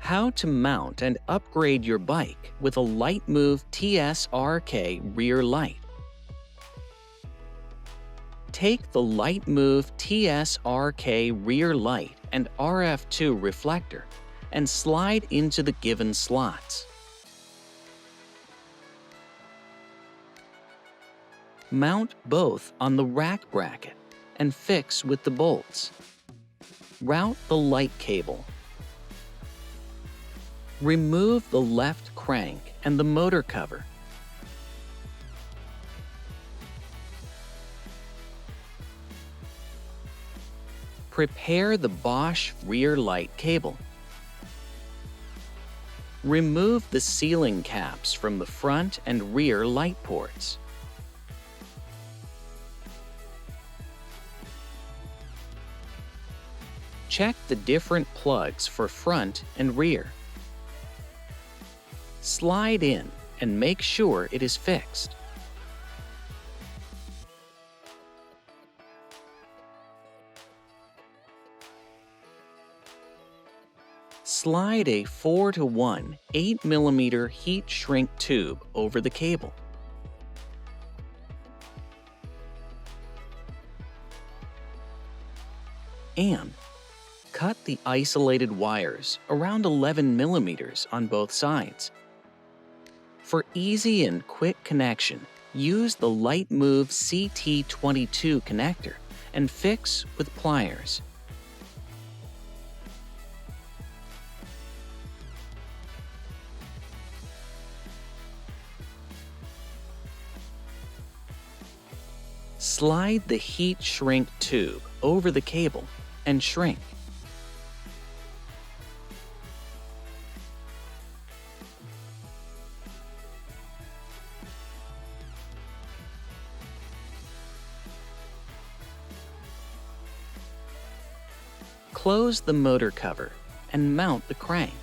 How to mount and upgrade your bike with a Lightmove TSRK rear light. Take the Lightmove TSRK rear light and RF2 reflector and slide into the given slots. Mount both on the rack bracket and fix with the bolts. Route the light cable. Remove the left crank and the motor cover. Prepare the Bosch rear light cable. Remove the sealing caps from the front and rear light ports. Check the different plugs for front and rear. Slide in and make sure it is fixed. Slide a 4:1 8mm heat shrink tube over the cable. And cut the isolated wires around 11mm on both sides. For easy and quick connection, use the Lightmove CT22 connector and fix with pliers. Slide the heat shrink tube over the cable and shrink. Close the motor cover and mount the crank.